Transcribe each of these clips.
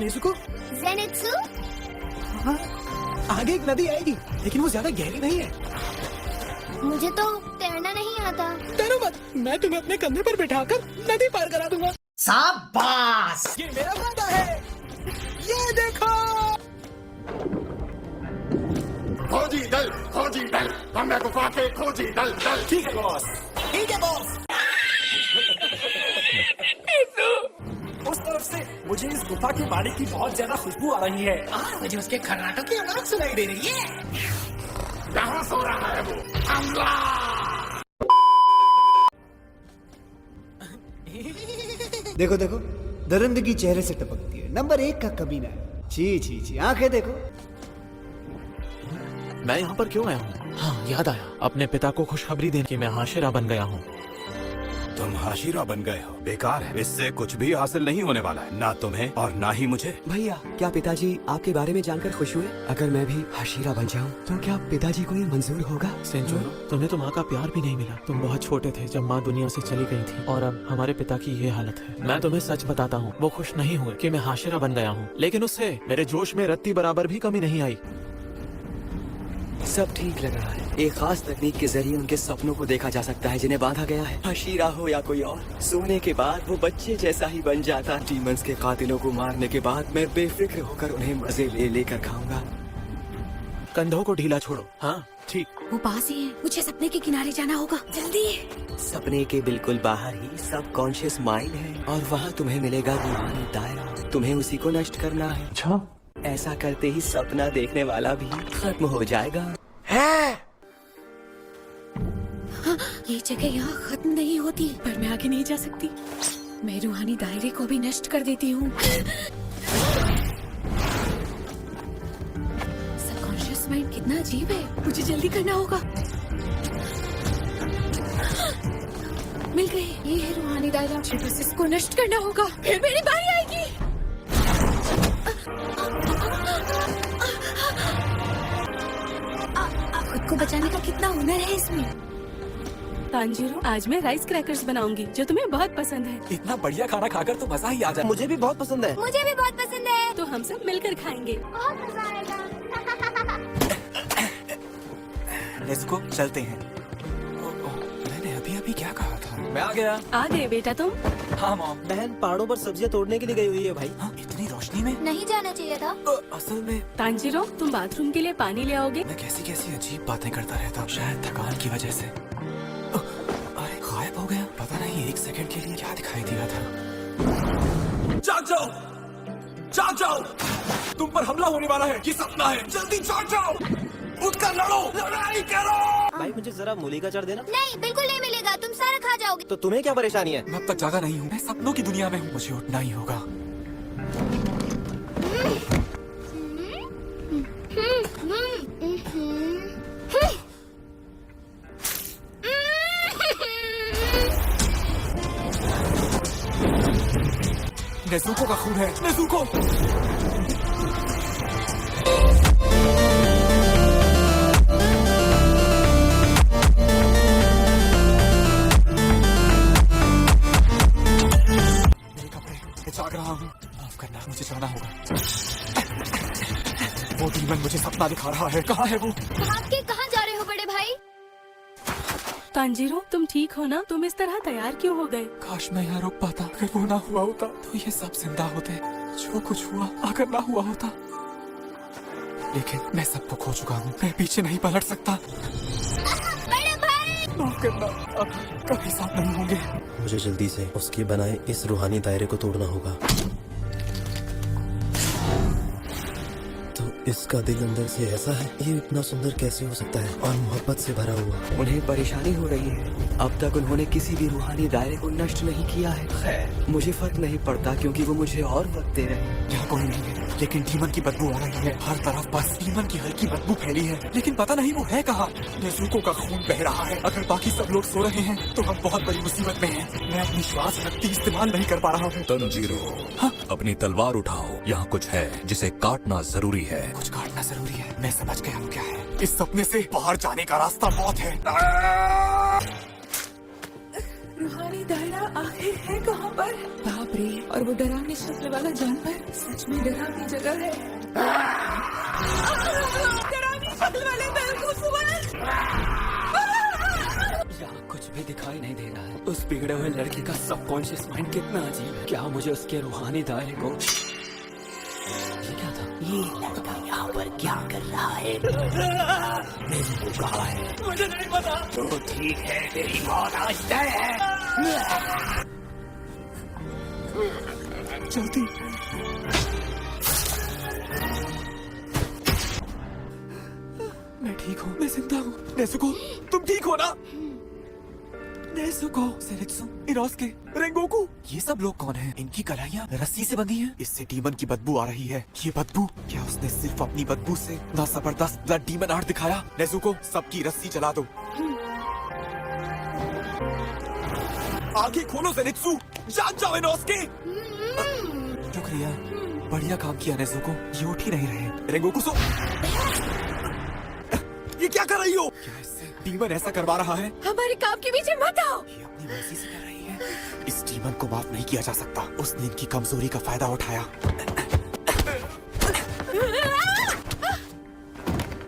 Nezuko? Zenitsu? हाँ, आगे एक नदी आएगी, लेकिन वो ज्यादा गहरी नहीं है। मुझे तो तैरना नहीं आता। डरो मत, मैं तुम्हें अपने कंधे पर बिठाकर नदी पार करा दूंगा। शाबाश! ये मेरा वादा है। ये देखो। खोजी दल, हमने गुफा के खोजी दल। ठीक है बॉस। ठीक है बॉस। उस तरफ से मुझे इस गुफा के पानी की बहुत ज्यादा खुशबू आ रही है और मुझे उसके खर्राटों की आवाज सुनाई दे रही है। कहाँ सो रहा है वो? हमला! देखो देखो, दरिंदगी चेहरे से टपकती है। नंबर 1 का कमीना है। छी छी छी, आंखें देखो। मैं यहाँ पर क्यों आया हूँ? हाँ, याद आया। अपने पिता को खुशखबरी देने कि मैं हाशिरा बन गया हूँ। तुम हाशिरा बन गए हो? बेकार है, इससे कुछ भी हासिल नहीं होने वाला है, ना तुम्हें और ना ही मुझे। भैया, क्या पिताजी आपके बारे में जानकर खुश हुए? अगर मैं भी हाशिरा बन जाऊं, तो क्या पिताजी को ये मंजूर होगा? सेंचुरो, तुम्हें तो माँ का प्यार भी नहीं मिला। तुम बहुत छोटे थे जब माँ दुनिया से चली गई थी और अब हमारे पिता की ये हालत है। मैं तुम्हें सच बताता हूँ, वो खुश नहीं हुए कि मैं हाशिरा बन गया हूँ, लेकिन उससे मेरे जोश में रत्ती बराबर भी कमी नहीं आई। सब ठीक लग रहा है। एक खास तकनीक के जरिए उनके सपनों को देखा जा सकता है जिन्हें बांधा गया है। हाशिरा हो या कोई और, सोने के बाद वो बच्चे जैसा ही बन जाता। डीमंस के कातिलों को मारने के बाद मैं बेफिक्र होकर उन्हें मजे ले लेकर खाऊंगा। कंधों को ढीला छोड़ो। हाँ ठीक। वो पास ही है, मुझे सपने के किनारे जाना होगा, जल्दी। सपने के बिल्कुल बाहर ही सब कॉन्शियस माइंड है और वहाँ तुम्हें मिलेगा रूहानी दायरा। तुम्हें उसी को नष्ट करना है। अच्छा, ऐसा करते ही सपना देखने वाला भी खत्म हो जाएगा। हाँ, ये जगह यहाँ खत्म नहीं होती, पर मैं आगे नहीं जा सकती। मैं रूहानी दायरे को भी नष्ट कर देती हूँ। सबकॉन्शियस माइंड कितना अजीब है, मुझे जल्दी करना होगा। मिल गई, ये है रूहानी दायरा। मुझे बस इसको नष्ट करना होगा, फिर मेरी बारी आएगी। खुद को बचाने का कितना हुनर है इसमें। तांजीरो, आज मैं राइस क्रैकर्स बनाऊंगी जो तुम्हें बहुत पसंद है। इतना बढ़िया खाना खाकर तो मजा ही आ जाए। मुझे भी बहुत पसंद है। मुझे भी बहुत पसंद है। तो हम सब मिलकर खाएंगे। बहुत मजा आएगा। नेज़ुको, चलते हैं। मैंने अभी अभी क्या कहा था? मैं आ गया। आ गए बेटा तुम? हाँ मॉम। बहन पहाड़ों पर सब्जियां तोड़ने के लिए गई हुई है भाई। हाँ, इतनी रोशनी में? नहीं जाना चाहिए था। असल में तांजीरो, तुम बाथरूम के लिए पानी ले आओगे? मैं कैसी कैसी अजीब बातें करता रहता हूँ, शायद थकान की वजह से। अरे गायब हो गया। पता नहीं 1 सेकंड के लिए क्या दिखाई दिया था। जाग जाओ, जाग जाओ, तुम पर हमला होने वाला है। ये सपना है, जल्दी जाग जाओ, उठकर लड़ो, लड़ाई करो। भाई मुझे जरा मूली का अचार देना। नहीं, बिल्कुल नहीं मिलेगा, तुम सारा खा जाओगे। तो तुम्हें क्या परेशानी है? मैं अब तक जागा नहीं हूँ, मैं सपनों की दुनिया में हूँ, मुझे उठना ही होगा। नेज़ुको का खून है, नेज़ुको। मेरे कपड़े, मैं जाग रहा हूँ। माफ करना, मुझे जाना होगा। वो डीमन मुझे सपना दिखा रहा है। कहाँ है वो? भाग के कहाँ जा रहे हो बड़े भाई? तांजीरो, तुम ठीक हो ना? तुम इस तरह तैयार क्यों हो गए? काश मैं यहाँ रुक पाता। अगर वो ना हुआ होता तो ये सब जिंदा होते। जो कुछ हुआ अगर ना हुआ होता, लेकिन मैं सबको खो चुका हूँ। मैं पीछे नहीं पलट सकता। बड़े भाई! माफ करना, अब कभी साथ नहीं होंगे। मुझे जल्दी से उसके बनाए इस रूहानी दायरे को तोड़ना होगा। तो इसका दिल अंदर से ऐसा है, ये इतना सुंदर कैसे हो सकता है और मोहब्बत से भरा हुआ। उन्हें परेशानी हो रही है। अब तक उन्होंने किसी भी रूहानी दायरे को नष्ट नहीं किया है। खैर, मुझे फर्क नहीं पड़ता क्योंकि वो मुझे और वक्त दे रहे हैं। यहाँ कोई नहीं है, लेकिन डीमन की बदबू आ रही है। हर तरफ बस डीमन की हल्की बदबू फैली है, लेकिन पता नहीं वो है कहाँ। नेज़ुको का खून बह रहा है। अगर बाकी सब लोग सो रहे हैं तो हम बहुत बड़ी मुसीबत में हैं। मैं अपनी श्वास शक्ति इस्तेमाल नहीं कर पा रहा हूँ। तंजीरो, अपनी तलवार उठाओ, यहाँ कुछ है जिसे काटना जरूरी है। कुछ काटना जरूरी है। मैं समझ गया हूँ क्या है। इस सपने से बाहर जाने का रास्ता मौत है। रूहानी दायरा आखिर है कहाँ पर? बाप रे, और वो डरावनी शक्ल वाला जानवर सच में डरावनी जगह है। डरावनी शक्ल वाले यहाँ कुछ भी दिखाई नहीं दे रहा है। उस बिगड़े हुए लड़के का सबकॉन्शियस माइंड कितना अजीब है। क्या मुझे उसके रूहानी दायरे को, ये क्या था? ये लड़का यहाँ पर क्या कर रहा है? मेरे को कहा है? मुझे नहीं पता। तो ठीक है, तेरी मौत आज तय है। जल्दी। मैं ठीक हूँ, मैं जिंदा हूँ। नेज़ुको, तुम ठीक हो ना? नेज़ुको, सेरेत्सु, इनोस्के, रेंगोकू, ये सब लोग कौन हैं? इनकी कलाइयाँ रस्सी से बंधी हैं। इससे डीमन की बदबू आ रही है। ये बदबू, क्या उसने सिर्फ अपनी बदबू से ना जबरदस्त ब्लड डीमन आर्ट दिखाया? नेज़ुको, सबकी रस्सी चला दो। आगे खोलो सेरेत्सु, जाग जाओ इनोस्के। शुक्रिया, बढ़िया काम किया नेज़ुको। ये उठ ही नहीं रहे। रेंगोकू सो, ये क्या कर रही हो? क्या इससे डीमन ऐसा करवा रहा है? हमारे काम के पीछे मत आओ। ये अपनी मर्जी से कर रही है। इस डीमन को माफ नहीं किया जा सकता। उसने इनकी कमजोरी का फायदा उठाया।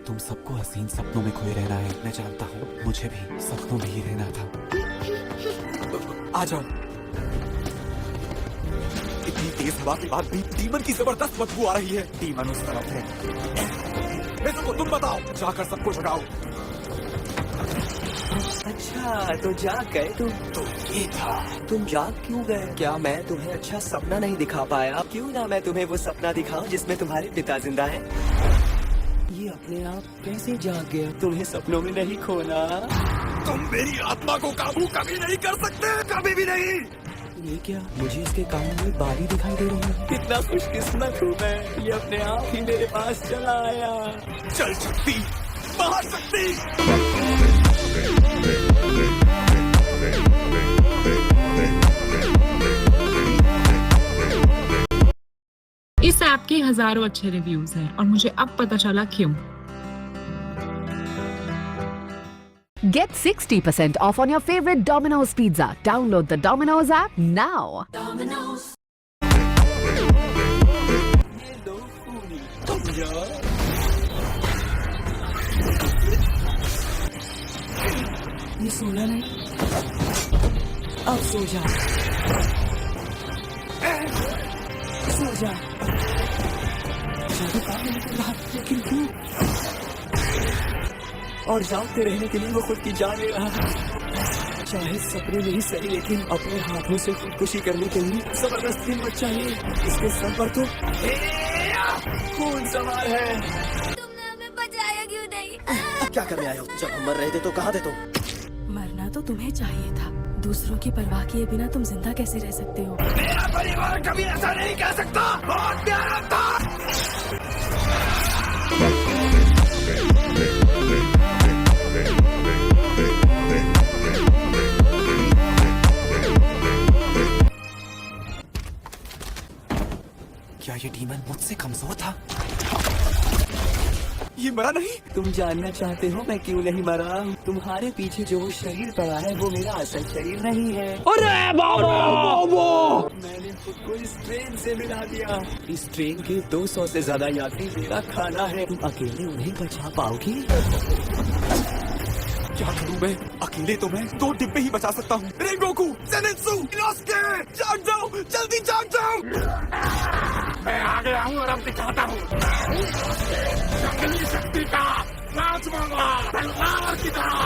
तुम सबको हसीन सपनों में खोए रहना है। मैं जानता हूँ, मुझे भी सपनों में ही रहना था। आ जाओ। इतनी तेज हवा के बाद भी डीमन की जबरदस्त बदबू आ रही है। डीमन उस तरफ है। नेज़ुको, तुम बताओ, जाकर सबको जगाओ। अच्छा, तो जाग गए तुम? तो ये था। तुम जाग क्यों गए? क्या मैं तुम्हें अच्छा सपना नहीं दिखा पाया? क्यों ना मैं तुम्हें वो सपना दिखाऊं जिसमें तुम्हारे पिता जिंदा हैं? ये अपने आप कैसे जाग गया? तुम्हें सपनों में नहीं खोना। तुम मेरी आत्मा को काबू कभी नहीं कर सकते, कभी भी नहीं। ये क्या? मुझे इसके कानों में बारी दिखाई दे रही है। कितना खुशकिस्मत हूँ मैं, ये अपने आप ही मेरे पास चला आया। चल शक्ति, महाशक्ति। इस ऐप के हजारों अच्छे रिव्यूज हैं और मुझे अब पता चला क्यों। Get 60% off on your favorite Domino's pizza. Download the Domino's app now. ये लो खूनी, तुम जाओ। ये सोना नहीं, अब सो जा, सो जा। जादू काम नहीं कर रहा, लेकिन क्यों? और जागते रहने के लिए वो खुद की जान ले रहा है। चाहे सपने में ही सही, लेकिन अपने हाथों से खुदकुशी करने के लिए जबरदस्त हिम्मत चाहिए। इसके सर पर तो खून सवार है। तुमने हमें बचाया क्यों नहीं? क्या करने आए हो? जब हम मर रहे थे तो कहाँ थे तुम? मरना तो तुम्हें चाहिए था। दूसरों की परवाह किए बिना तुम जिंदा कैसे रह सकते हो? मेरा परिवार कभी ऐसा नहीं कह सकता। बहुत प्यारा था। क्या ये डीमन मुझसे कमजोर था? ये मरा नहीं? तुम जानना चाहते हो मैं क्यों नहीं मरा? तुम्हारे पीछे जो शरीर पड़ा है वो मेरा असल शरीर नहीं है। अरे बाबा! मैंने खुद को इस ट्रेन से मिला दिया। इस ट्रेन के 200 से ज्यादा यात्री मेरा खाना है। तुम अकेले उन्हें बचा पाओगी? क्या करूं मैं? अकेले तो मैं 2 डिब्बे ही बचा सकता हूँ। रेंगोकू, ज़ेनित्सु, इनोस्के, जाग जाओ, जल्दी जाग जाओ। मैं आ गया हूँ और अब दिखाता हूँ शक्ति शक्ति का राजमंगला तलवार की तरह।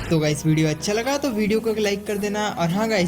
तो गाइस वीडियो अच्छा लगा तो वीडियो को लाइक कर देना और हाँ गाइस